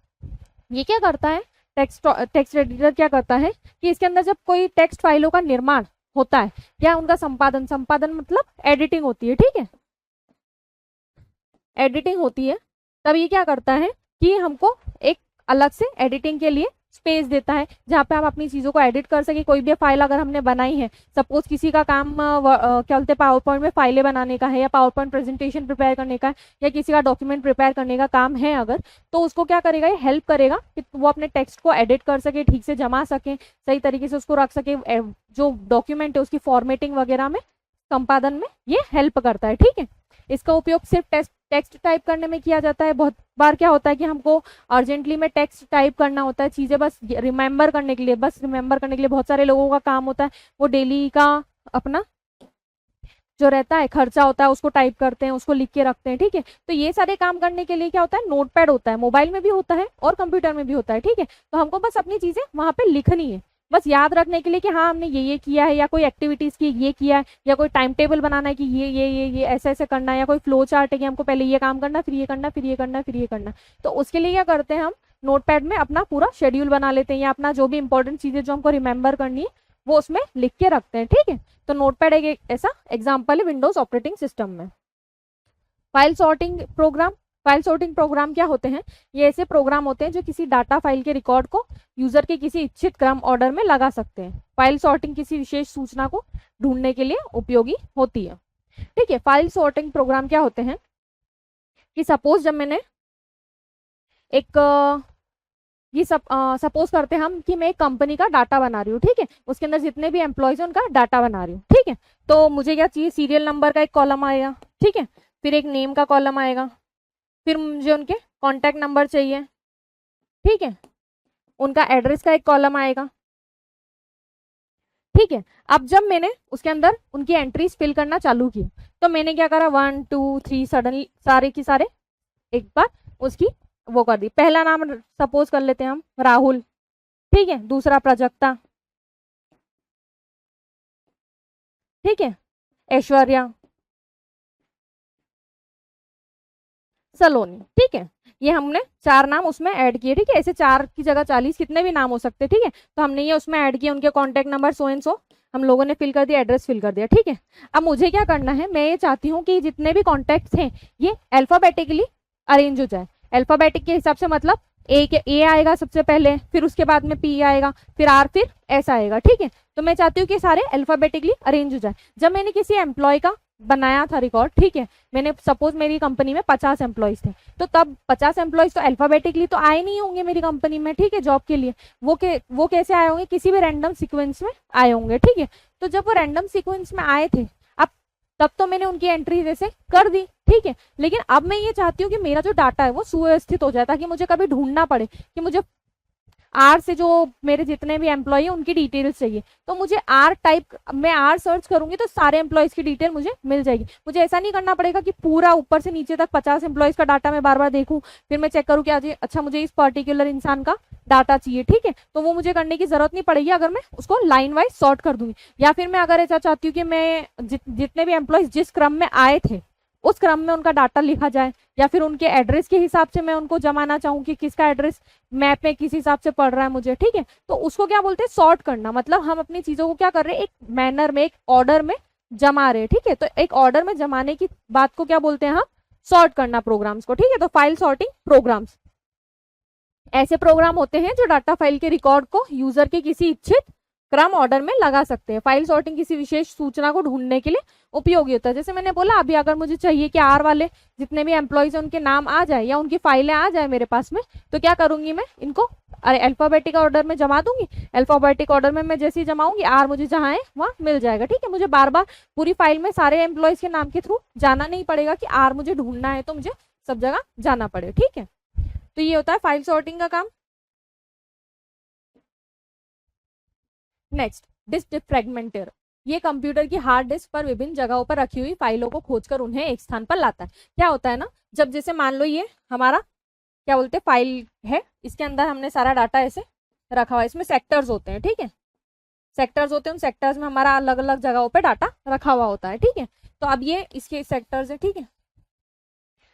ये क्या करता है, टेक्स्ट एडिटर क्या करता है कि इसके अंदर जब कोई टेक्स्ट फाइलों का निर्माण होता है या उनका संपादन, संपादन मतलब एडिटिंग होती है, ठीक है, एडिटिंग होती है, तब ये क्या करता है कि हमको एक अलग से एडिटिंग के लिए स्पेस देता है जहाँ पे हम अपनी चीजों को एडिट कर सके। कोई भी फाइल अगर हमने बनाई है, सपोज किसी का काम क्या बोलते हैं पावर पॉइंट में फाइलें बनाने का है, या पावर पॉइंट प्रेजेंटेशन प्रिपेयर करने का है, या किसी का डॉक्यूमेंट प्रिपेयर करने का काम है अगर, तो उसको क्या करेगा, ये हेल्प करेगा कि वो अपने टेक्स्ट को एडिट कर सके, ठीक से जमा सके, सही तरीके से उसको रख सके, जो डॉक्यूमेंट है उसकी फॉर्मेटिंग वगैरह में, संपादन में ये हेल्प करता है, ठीक है। इसका उपयोग सिर्फ टेक्स्ट टाइप करने में किया जाता है। बहुत बार क्या होता है कि हमको अर्जेंटली में टेक्स्ट टाइप करना होता है, चीजें बस रिमेंबर करने के लिए, बहुत सारे लोगों का काम होता है, वो डेली का अपना जो रहता है खर्चा होता है उसको टाइप करते हैं, उसको लिख के रखते हैं, ठीक है। तो ये सारे काम करने के लिए क्या होता है, नोटपैड होता है, मोबाइल में भी होता है और कंप्यूटर में भी होता है, ठीक है। तो हमको बस अपनी चीजें वहां पे लिखनी है, बस याद रखने के लिए कि हाँ हमने ये किया है, या कोई एक्टिविटीज की ये किया है, या कोई टाइम टेबल बनाना है कि ये ऐसे ऐसे करना है, या कोई फ्लो चार्ट है कि हमको पहले ये काम करना, फिर ये करना, फिर ये करना, फिर ये करना। तो उसके लिए क्या करते हैं, हम नोटपैड में अपना पूरा शेड्यूल बना लेते हैं, या अपना जो भी इंपॉर्टेंट चीजें जो हमको रिमेंबर करनी है वो उसमें लिख के रखते हैं, ठीक है। तो नोटपैड एक ऐसा एग्जाम्पल है विंडोज ऑपरेटिंग सिस्टम में। File sorting program. File sorting program क्या होते हैं, ये ऐसे प्रोग्राम होते हैं जो किसी डाटा फाइल के रिकॉर्ड को यूजर के किसी इच्छित क्रम ऑर्डर में लगा सकते हैं। फाइल सॉर्टिंग किसी विशेष सूचना को ढूंढने के लिए उपयोगी होती है, ठीक है। फाइल सॉर्टिंग प्रोग्राम क्या होते हैं कि सपोज जब मैंने एक ये सपोज करते हैं हम कि मैं एक कंपनी का डाटा बना रही हूँ, ठीक है, उसके अंदर जितने भी एम्प्लॉयज हैं उनका डाटा बना रही हूँ, ठीक है। तो मुझे क्या चाहिए, सीरियल नंबर का एक कॉलम आएगा, ठीक है, फिर एक नेम का कॉलम आएगा, फिर मुझे उनके कॉन्टैक्ट नंबर चाहिए, ठीक है, उनका एड्रेस का एक कॉलम आएगा, ठीक है। अब जब मैंने उसके अंदर उनकी एंट्रीज फिल करना चालू की, तो मैंने क्या करा, 1 2 3 सडनली सारे की सारे एक बार उसकी वो कर दी। पहला नाम सपोज कर लेते हैं हम राहुल, ठीक है, दूसरा प्राजक्ता, ठीक है, ऐश्वर्या, सलोनी, ठीक है। ये हमने 4 नाम उसमें ऐड किए, ठीक है, ऐसे 4 की जगह 40 कितने भी नाम हो सकते, ठीक है। तो हमने ये उसमें ऐड किया, उनके contact number so and so हम लोगों ने फिल कर दिया, एड्रेस फिल कर दिया, ठीक है। अब मुझे क्या करना है, मैं ये चाहती हूँ कि जितने भी कॉन्टेक्ट्स हैं ये अल्फाबेटिकली अरेंज हो जाए। अल्फाबेटिक के हिसाब से मतलब ए आएगा सबसे पहले, फिर उसके बाद में पी आएगा, फिर आर, फिर एस आएगा, ठीक है। तो मैं चाहती हूँ कि सारे अल्फाबेटिकली अरेंज हो जाए। जब मैंने किसी एम्प्लॉय का बनाया था रिकॉर्ड, ठीक है, मैंने सपोज मेरी कंपनी में 50 एम्प्लॉयज थे, तो तब 50 एम्प्लॉयज तो अल्फाबेटिकली तो आए नहीं होंगे मेरी कंपनी में, ठीक है, जॉब के लिए। वो कैसे आए होंगे, किसी भी रैंडम सीक्वेंस में आए होंगे, ठीक है। तो जब वो रैंडम सीक्वेंस में आए थे, अब तब तो मैंने उनकी एंट्री जैसे कर दी, ठीक है। लेकिन अब मैं ये चाहती हूँ कि मेरा जो डाटा है वो सुव्यवस्थित हो जाए, ताकि मुझे कभी ढूंढना पड़े कि मुझे आर से जो मेरे जितने भी एम्प्लॉय हैं उनकी डिटेल्स चाहिए, तो मुझे आर टाइप, मैं आर सर्च करूंगी तो सारे एम्प्लॉयज की डिटेल मुझे मिल जाएगी। मुझे ऐसा नहीं करना पड़ेगा कि पूरा ऊपर से नीचे तक 50 एम्प्लॉयज का डाटा मैं बार बार देखूं, फिर मैं चेक करूं कि आज अच्छा मुझे इस पर्टिकुलर इंसान का डाटा चाहिए, ठीक है। तो वो मुझे करने की जरूरत नहीं पड़ेगी अगर मैं उसको लाइन वाइज सॉर्ट कर दूंगी। या फिर मैं अगर ऐसा चाहती हूँ कि मैं जितने भी एम्प्लॉयज जिस क्रम में आए थे उस क्रम में उनका डाटा लिखा जाए, या फिर उनके एड्रेस के हिसाब से मैं उनको जमाना चाहूँ कि किसका एड्रेस मैप में किस हिसाब से पड़ रहा है मुझे, ठीक है। तो उसको क्या बोलते हैं, सॉर्ट करना। मतलब हम अपनी चीजों को क्या कर रहे हैं, एक मैनर में, एक ऑर्डर में जमा रहे हैं, ठीक है। तो एक ऑर्डर में जमाने की बात को क्या बोलते हैं हम, सॉर्ट करना प्रोग्राम्स को, ठीक है। तो फाइल सॉर्टिंग प्रोग्राम्स ऐसे प्रोग्राम होते हैं जो डाटा फाइल के रिकॉर्ड को यूजर के किसी इच्छित क्रम ऑर्डर में लगा सकते हैं। फाइल सॉर्टिंग किसी विशेष सूचना को ढूंढने के लिए उपयोगी होता है। जैसे मैंने बोला अभी, अगर मुझे चाहिए कि आर वाले जितने भी एम्प्लॉयज हैं उनके नाम आ जाए या उनकी फाइलें आ जाए मेरे पास में, तो क्या करूंगी मैं, इनको अल्फाबेटिक ऑर्डर में जमा दूंगी। अल्फाबेटिक ऑर्डर में मैं जैसे ही जमाऊंगी, आर मुझे जहाँ है वहाँ मिल जाएगा, ठीक है। मुझे बार बार पूरी फाइल में सारे एम्प्लॉयज के नाम के थ्रू जाना नहीं पड़ेगा कि आर मुझे ढूंढना है तो मुझे सब जगह जाना पड़े, ठीक है। तो ये होता है फाइल सॉर्टिंग का काम। Next, disc defragmenter. ये कंप्यूटर की हार्ड डिस्क पर विभिन्न जगहों पर रखी हुई फाइलों को खोजकर उन्हें एक स्थान पर लाता है। क्या होता है ना, जब जैसे मान लो ये हमारा क्या बोलते हैं फाइल है, इसके अंदर हमने सारा डाटा ऐसे रखा हुआ है, इसमें सेक्टर्स होते हैं, ठीक है, सेक्टर्स होते हैं, उन सेक्टर्स में हमारा अलग अलग जगहों पे डाटा रखा हुआ होता है, ठीक है। तो अब ये इसके सेक्टर्स है, ठीक है।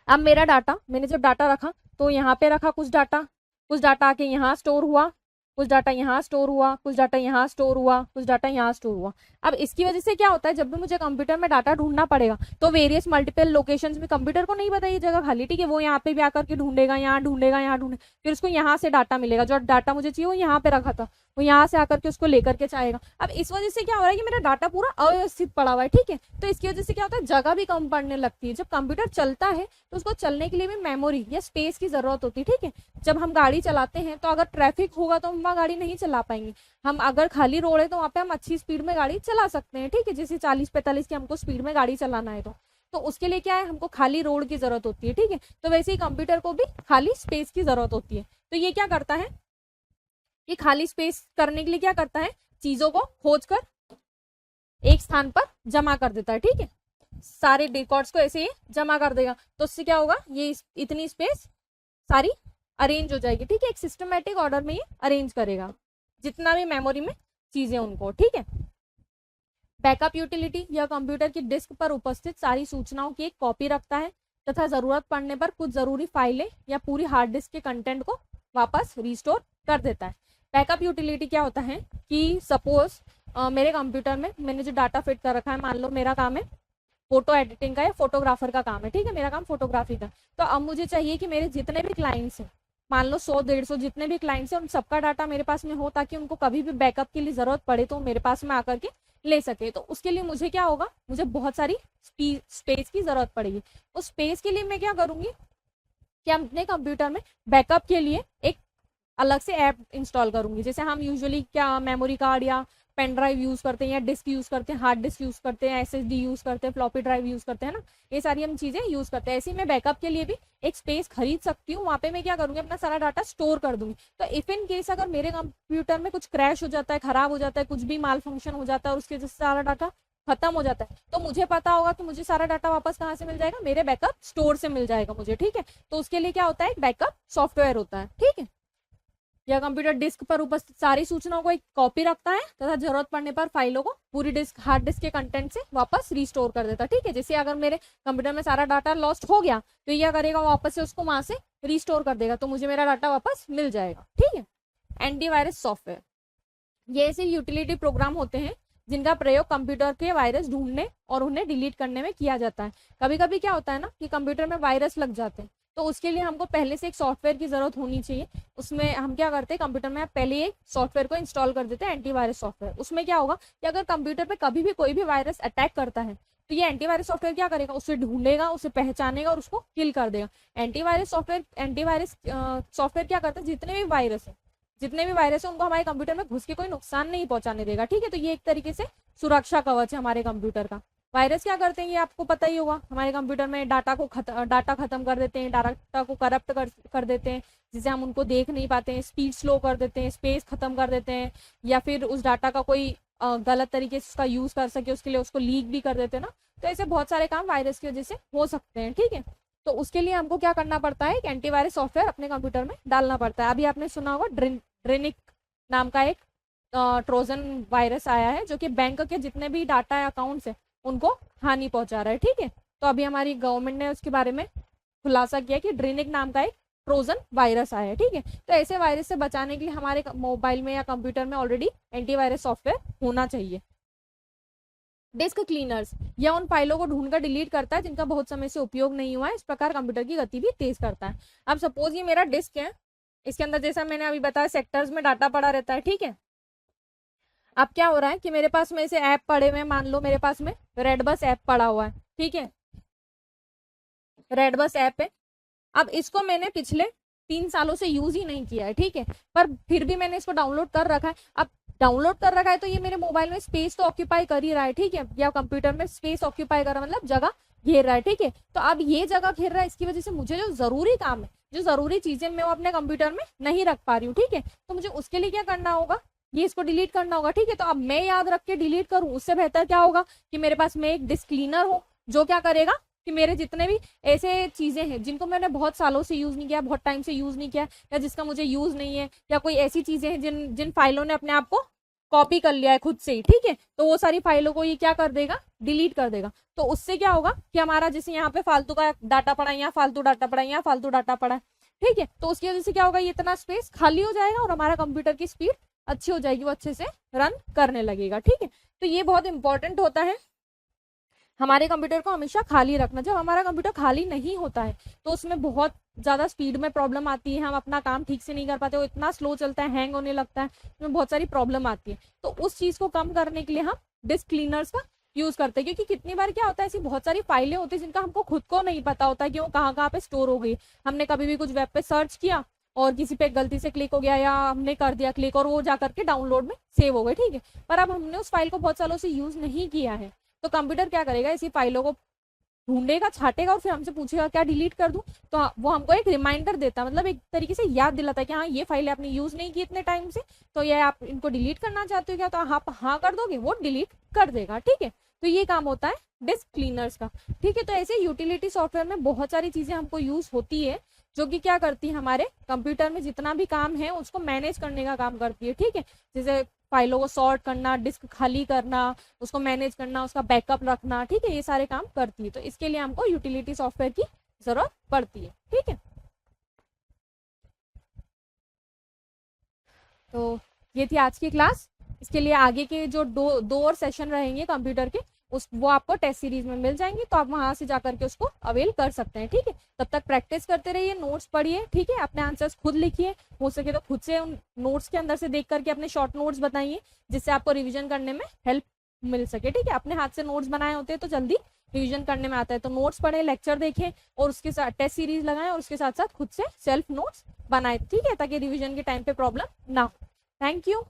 अब मेरा डाटा, मैंने जब डाटा रखा तो यहाँ पे रखा कुछ डाटा आके यहाँ स्टोर हुआ, कुछ डाटा यहाँ स्टोर हुआ, कुछ डाटा यहाँ स्टोर हुआ, कुछ डाटा यहाँ स्टोर हुआ। अब इसकी वजह से क्या होता है, जब भी मुझे कंप्यूटर में डाटा ढूंढना पड़ेगा तो वेरियस मल्टीपल लोकेशंस में, कंप्यूटर को नहीं पता ये जगह खाली, ठीक है, वो यहाँ पे भी आकर के ढूंढेगा, यहाँ ढूंढेगा, यहाँ ढूंढेगा, फिर उसको यहाँ से डाटा मिलेगा। जो डाटा मुझे चाहिए वो यहाँ पे रखा था, वो यहाँ से आकर के उसको लेकर के जाएगा। अब इस वजह से क्या हो रहा है कि मेरा डाटा पूरा अव्यवस्थित पड़ा हुआ है, ठीक है। तो इसकी वजह से क्या होता है, जगह भी कम पड़ने लगती है। जब कंप्यूटर चलता है तो उसको चलने के लिए भी मेमोरी या स्पेस की जरूरत होती है, ठीक है। जब हम गाड़ी चलाते हैं तो अगर ट्रैफिक होगा तो हम वहाँ गाड़ी नहीं चला पाएंगे। हम अगर खाली रोड है तो वहाँ पे हम अच्छी स्पीड में गाड़ी चला सकते हैं, ठीक है, जैसे 40-45 की हमको स्पीड में गाड़ी चलाना है तो उसके लिए क्या है, हमको खाली रोड की जरूरत होती है, ठीक है। तो वैसे ही कंप्यूटर को भी खाली स्पेस की जरूरत होती है। तो ये क्या करता है, ये खाली स्पेस करने के लिए क्या करता है, चीजों को खोज कर एक स्थान पर जमा कर देता है, ठीक है। सारे रिकॉर्ड्स को ऐसे ही जमा कर देगा, तो उससे क्या होगा, ये इतनी स्पेस सारी अरेंज हो जाएगी, ठीक है। एक सिस्टमेटिक ऑर्डर में ये अरेंज करेगा जितना भी मेमोरी में चीजें उनको, ठीक है। बैकअप यूटिलिटी, यह कंप्यूटर की डिस्क पर उपस्थित सारी सूचनाओं की एक कॉपी रखता है तथा जरूरत पड़ने पर कुछ जरूरी फाइलें या पूरी हार्ड डिस्क के कंटेंट को वापस रिस्टोर कर देता है। बैकअप यूटिलिटी क्या होता है कि सपोज मेरे कंप्यूटर में मैंने जो डाटा फिट कर रखा है, मान लो मेरा काम है फोटो एडिटिंग का या फोटोग्राफर का काम है, ठीक है, मेरा काम फोटोग्राफी का। तो अब मुझे चाहिए कि मेरे जितने भी क्लाइंट्स हैं, मान लो 100-150 जितने भी क्लाइंट्स हैं, उन सबका डाटा मेरे पास में हो, ताकि उनको कभी भी बैकअप के लिए जरूरत पड़े तो मेरे पास में आकर के ले सके। तो उसके लिए मुझे क्या होगा, मुझे बहुत सारी स्पेस की जरूरत पड़ेगी। उस स्पेस के लिए मैं क्या करूंगी कि हम अपने कंप्यूटर में बैकअप के लिए एक अलग से ऐप इंस्टॉल करूंगी। जैसे हम यूजुअली क्या मेमोरी कार्ड या पेन ड्राइव यूज करते हैं या डिस्क यूज करते हैं, हार्ड डिस्क यूज करते हैं, एसएसडी यूज करते हैं, फ्लॉपी ड्राइव यूज करते हैं ना, ये सारी हम चीजें यूज करते हैं। ऐसे ही मैं बैकअप के लिए भी एक स्पेस खरीद सकती हूँ, वहाँ पे मैं क्या करूंगी, अपना सारा डाटा स्टोर कर दूंगी। तो इफ इन केस अगर मेरे कंप्यूटर में कुछ क्रैश हो जाता है, खराब हो जाता है, कुछ भी माल फंक्शन हो जाता है और उसके वजह से सारा डाटा खत्म हो जाता है, तो मुझे पता होगा कि मुझे सारा डाटा वापस कहाँ से मिल जाएगा, मेरे बैकअप स्टोर से मिल जाएगा मुझे, ठीक है। तो उसके लिए क्या होता है, एक बैकअप सॉफ्टवेयर होता है, ठीक है। यह कंप्यूटर डिस्क पर उपस्थित सारी सूचनाओं को एक कॉपी रखता है तथा जरूरत पड़ने पर फाइलों को पूरी डिस्क हार्ड डिस्क के कंटेंट से वापस रिस्टोर कर देता है, ठीक है। जैसे अगर मेरे कंप्यूटर में सारा डाटा लॉस्ट हो गया तो यह करेगा, वापस से उसको वहां से रिस्टोर कर देगा, तो मुझे मेरा डाटा वापस मिल जाएगा, ठीक है। एंटीवायरस सॉफ्टवेयर, ये ऐसे यूटिलिटी प्रोग्राम होते हैं जिनका प्रयोग कंप्यूटर के वायरस ढूंढने और उन्हें डिलीट करने में किया जाता है। कभी कभी क्या होता है ना कि कंप्यूटर में वायरस लग जाते हैं, तो उसके लिए हमको पहले से एक सॉफ्टवेयर की जरूरत होनी चाहिए। उसमें हम क्या करते हैं, कंप्यूटर में पहले एक सॉफ्टवेयर को इंस्टॉल कर देते हैं, एंटीवायरस सॉफ्टवेयर। उसमें क्या होगा कि अगर कंप्यूटर पे कभी भी कोई भी वायरस अटैक करता है तो ये एंटीवायरस सॉफ्टवेयर क्या करेगा, उसे ढूंढेगा, उसे पहचानेगा और उसको किल कर देगा। एंटीवायरस सॉफ्टवेयर क्या करता है, जितने भी वायरस है उनको हमारे कंप्यूटर में घुस के कोई नुकसान नहीं पहुंचाने देगा, ठीक है। तो ये एक तरीके से सुरक्षा कवच है हमारे कंप्यूटर का। वायरस क्या करते हैं ये आपको पता ही होगा, हमारे कंप्यूटर में डाटा खत्म कर देते हैं, डाटा को करप्ट कर देते हैं, जिसे हम उनको देख नहीं पाते हैं, स्पीड स्लो कर देते हैं, स्पेस खत्म कर देते हैं, या फिर उस डाटा का कोई गलत तरीके से उसका यूज कर सके उसके लिए उसको लीक भी कर देते हैं ना। तो ऐसे बहुत सारे काम वायरस की वजह से हो सकते हैं, ठीक है। तो उसके लिए हमको क्या करना पड़ता है, एक एंटीवायरस सॉफ्टवेयर अपने कंप्यूटर में डालना पड़ता है। अभी आपने सुना होगा ड्रेनिक नाम का एक ट्रोजन वायरस आया है, जो कि बैंक के जितने भी डाटा अकाउंट्स है उनको हानि पहुंचा रहा है, ठीक है। तो अभी हमारी गवर्नमेंट ने उसके बारे में खुलासा किया कि ड्रेनिक नाम का एक ट्रोजन वायरस आया है, ठीक है। तो ऐसे वायरस से बचाने के लिए हमारे मोबाइल में या कंप्यूटर में ऑलरेडी एंटीवायरस सॉफ्टवेयर होना चाहिए। डिस्क क्लीनर्स, यह उन फाइलों को ढूंढकर डिलीट करता है जिनका बहुत समय से उपयोग नहीं हुआ है, इस प्रकार कंप्यूटर की गति भी तेज करता है। अब सपोज ये मेरा डिस्क है, इसके अंदर जैसा मैंने अभी बताया सेक्टर्स में डाटा पड़ा रहता है, ठीक है। अब क्या हो रहा है कि मेरे पास में ऐसे ऐप पड़े हुए, मान लो मेरे पास में रेडबस ऐप पड़ा हुआ है, ठीक है, रेडबस ऐप है। अब इसको मैंने पिछले 3 सालों से यूज ही नहीं किया है, ठीक है, पर फिर भी मैंने इसको डाउनलोड कर रखा है। अब डाउनलोड कर रखा है तो ये मेरे मोबाइल में स्पेस तो ऑक्यूपाई कर ही रहा है, ठीक है, या कंप्यूटर में स्पेस ऑक्यूपाई कर रहा है, मतलब जगह घेर रहा है, ठीक है। तो अब ये जगह घेर रहा है, इसकी वजह से मुझे जो जरूरी काम है, जो जरूरी चीजें मैं वो अपने कंप्यूटर में नहीं रख पा रही हूँ, ठीक है। तो मुझे उसके लिए क्या करना होगा, ये इसको डिलीट करना होगा, ठीक है। तो अब मैं याद रख के डिलीट करूं, उससे बेहतर क्या होगा कि मेरे पास में एक डिस्क क्लीनर हो, जो क्या करेगा कि मेरे जितने भी ऐसे चीजें हैं जिनको मैंने बहुत सालों से यूज नहीं किया, बहुत टाइम से यूज नहीं किया, या जिसका मुझे यूज नहीं है, या कोई ऐसी चीजें हैं जिन फाइलों ने अपने आप को कॉपी कर लिया है खुद से ही, ठीक है, तो वो सारी फाइलों को ये क्या कर देगा, डिलीट कर देगा। तो उससे क्या होगा कि हमारा जैसे यहाँ पे फालतू का डाटा पड़ा है, यहाँ फालतू डाटा पड़ा है, यहाँ फालतू डाटा पड़ा है, ठीक है, तो उसकी वजह से क्या होगा, ये इतना स्पेस खाली हो जाएगा और हमारा कंप्यूटर की स्पीड अच्छी हो जाएगी, वो अच्छे से रन करने लगेगा, ठीक है। तो ये बहुत इंपॉर्टेंट होता है हमारे कंप्यूटर को हमेशा खाली रखना। जब हमारा कंप्यूटर खाली नहीं होता है तो उसमें बहुत ज़्यादा स्पीड में प्रॉब्लम आती है, हम अपना काम ठीक से नहीं कर पाते, वो इतना स्लो चलता है, हैंग होने लगता है, उसमें बहुत सारी प्रॉब्लम आती है। तो उस चीज़ को कम करने के लिए हम डिस्क क्लीनर्स का यूज़ करते हैं, क्योंकि कितनी बार क्या होता है, ऐसी बहुत सारी फाइलें होती है जिनका हमको खुद को नहीं पता होता है कि वो कहाँ कहाँ पे स्टोर हो गई। हमने कभी भी कुछ वेब पे सर्च किया और किसी पे गलती से क्लिक हो गया, या हमने कर दिया क्लिक और वो जा करके डाउनलोड में सेव हो गए, ठीक है। पर अब हमने उस फाइल को बहुत सालों से यूज नहीं किया है, तो कंप्यूटर क्या करेगा, इसी फाइलों को ढूंढेगा, छाटेगा और फिर हमसे पूछेगा क्या डिलीट कर दूं। तो वो हमको एक रिमाइंडर देता है, मतलब एक तरीके से याद दिलाता है कि हाँ ये फाइल आपने यूज नहीं की इतने टाइम से, तो ये आप इनको डिलीट करना चाहते हो क्या, तो आप हाँ कर दोगे, वो डिलीट कर देगा, ठीक है। तो ये काम होता है डिस्क क्लीनर्स का, ठीक है। तो ऐसे यूटिलिटी सॉफ्टवेयर में बहुत सारी चीजें हमको यूज होती है, जो कि क्या करती है, हमारे कंप्यूटर में जितना भी काम है उसको मैनेज करने का काम करती है, ठीक है। जैसे फाइलों को सॉर्ट करना, डिस्क खाली करना, उसको मैनेज करना, उसका बैकअप रखना, ठीक है, ये सारे काम करती है। तो इसके लिए हमको यूटिलिटी सॉफ्टवेयर की जरूरत पड़ती है, ठीक है। तो ये थी आज की क्लास। इसके लिए आगे के जो दो और सेशन रहेंगे कंप्यूटर के, वो आपको टेस्ट सीरीज में मिल जाएंगे, तो आप वहां से जाकर के उसको अवेल कर सकते हैं, ठीक है। तब तक प्रैक्टिस करते रहिए, नोट्स पढ़िए, ठीक है, अपने आंसर्स खुद लिखिए, हो सके तो खुद से उन नोट्स के अंदर से देख करके अपने शॉर्ट नोट्स बताइए, जिससे आपको रिविजन करने में हेल्प मिल सके, ठीक है। अपने हाथ से नोट्स बनाए होते हैं तो जल्दी रिवीजन करने में आता है। तो नोट्स पढ़े, लेक्चर देखें और उसके साथ टेस्ट सीरीज लगाएं और उसके साथ साथ खुद से सेल्फ नोट्स बनाएं, ठीक है, ताकि रिवीजन के टाइम पे प्रॉब्लम ना हो। Thank you.